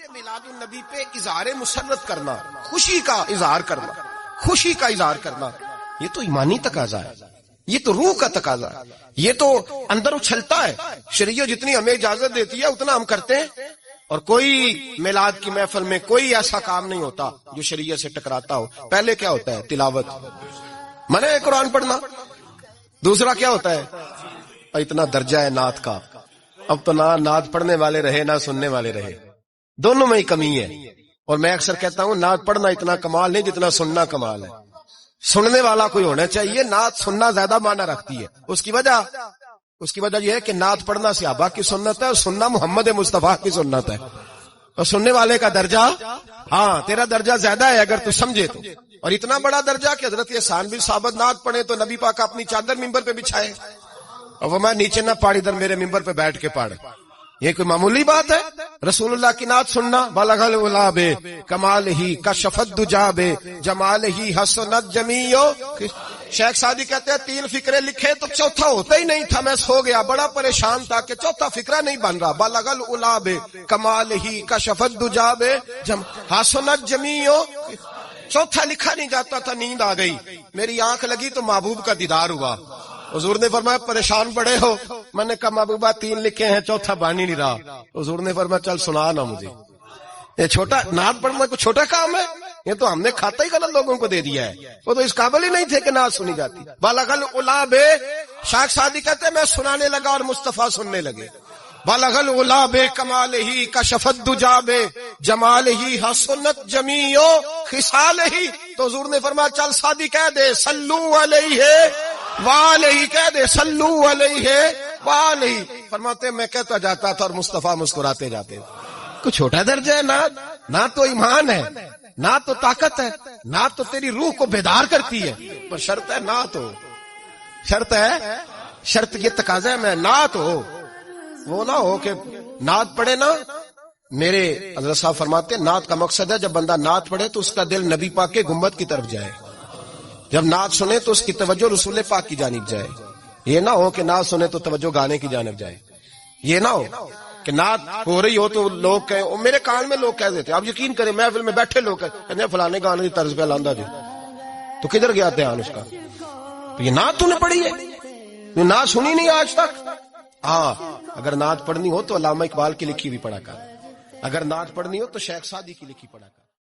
میلاد النبی پہ اظہار مسرت کرنا، خوشی کا اظہار کرنا، خوشی کا اظہار کرنا، یہ تو ایمانی تقاضا ہے، یہ تو روح کا تقاضا ہے، یہ تو اندر اچھلتا ہے۔ شریعت جتنی ہمیں اجازت دیتی ہے اتنا ہم کرتے ہیں، اور کوئی میلاد کی محفل میں کوئی ایسا کام نہیں ہوتا جو شریعت سے ٹکراتا ہو۔ پہلے کیا ہوتا ہے؟ تلاوت، منع ہے قرآن پڑھنا۔ دوسرا کیا ہوتا ہے؟ اتنا درجہ ہے نعت کا، اب تو نہ نعت پڑھنے والے رہے نہ سننے والے رہے، دونوں میں ہی کمی ہے۔ اور میں اکثر کہتا ہوں نعت پڑھنا اتنا کمال نہیں جتنا سننا کمال ہے۔ سننے والا کوئی ہونا چاہیے، نعت سننا زیادہ معنی رکھتی ہے۔ اس کی وجہ یہ ہے کہ نعت پڑھنا صحابہ کی سنت ہے اور سننا محمد مصطفیٰ کی سنت ہے، اور سننے والے کا درجہ، ہاں تیرا درجہ زیادہ ہے اگر تو سمجھے تو۔ اور اتنا بڑا درجہ کہ حضرت احسان بن ثابت نعت پڑھے تو نبی پاک اپنی چادر ممبر پہ بچھائے اور وہ میں نیچے نہ پاڑ، ادھر میرے ممبر پہ بیٹھ کے پڑھ۔ یہ کوئی معمولی بات ہے؟ رسول اللہ کی نعت سننا، بلغ العلا بے کمال ہی کشف الدجا بے جمال ہی حسنت جمیع۔ شیخ سعدی کہتے ہیں 3 فقرے لکھے تو چوتھا ہوتا ہی نہیں تھا، میں سو گیا، بڑا پریشان تھا کہ چوتھا فقرہ نہیں بن رہا۔ بلغ العلا بے کمال ہی کشف الدجا بے حسنت جمیع، چوتھا لکھا نہیں جاتا تھا، نیند آ گئی، میری آنکھ لگی تو محبوب کا دیدار ہوا۔ حضور نے فرمایا پریشان پڑے ہو؟ میں نے کہا محبوبہ 3 لکھے ہیں، چوتھا بن ہی نہیں رہا۔ حضور نے فرمایا چل سنا نا مجھے، یہ چھوٹا نعت پڑھنا کوئی چھوٹا کام ہے؟ یہ تو ہم نے کھاتا ہی غلط لوگوں کو دے دیا ہے، وہ تو اس قابل ہی نہیں تھے کہ نعت سنی جاتی۔ بلغ العلا بے، شیخ سعدی کہتے ہیں میں سنانے لگا اور مصطفیٰ سننے لگے۔ بلغ العلا بے کمال ہی کشف الدجا بے جمال ہی حسنت جمیع خصال ہی، تو حضور نے فرمایا چل سعدی کہہ دے صلو علیہ وآلہ، کہہ دے صلو علیہ وآلہ۔ فرماتے میں کہتا جاتا تھا اور مصطفیٰ مسکراتے جاتے تھے۔ کچھ چھوٹا درجہ ہے نعت؟ نعت تو ایمان ہے، نعت تو طاقت ہے، نعت تو تیری روح کو بیدار کرتی ہے، پر شرط ہے نعت ہو، شرط ہے، شرط یہ تقاضا ہے میں نعت ہو، وہ نہ ہو کہ نعت پڑھے نا۔ میرے حضرت صاحب فرماتے ہیں نعت کا مقصد ہے جب بندہ نعت پڑھے تو اس کا دل نبی پاک کے گنبد کی طرف جائے، جب نعت سنے تو اس کی توجہ رسول پاک کی جانب جائے، یہ نہ ہو کہ نعت سنے تو توجہ گانے کی جانب جائے، یہ نہ ہو کہ نعت ہو رہی ہو تو لوگ کہیں، میرے کان میں لوگ کہہ دیتے، آپ یقین کریں محفل میں بیٹھے لوگ کہتے ہیں فلانے گانے کی طرز پہ لاندہ جی، تو کدھر گیا دھیان اس کا؟ تو یہ نعت تو نے پڑھی ہے، یہ نعت سنی نہیں آج تک۔ ہاں اگر نعت پڑھنی ہو تو علامہ اقبال کی لکھی بھی پڑھا کر، اگر نعت پڑھنی ہو تو شیخ سعدی کی لکھی پڑھا کر۔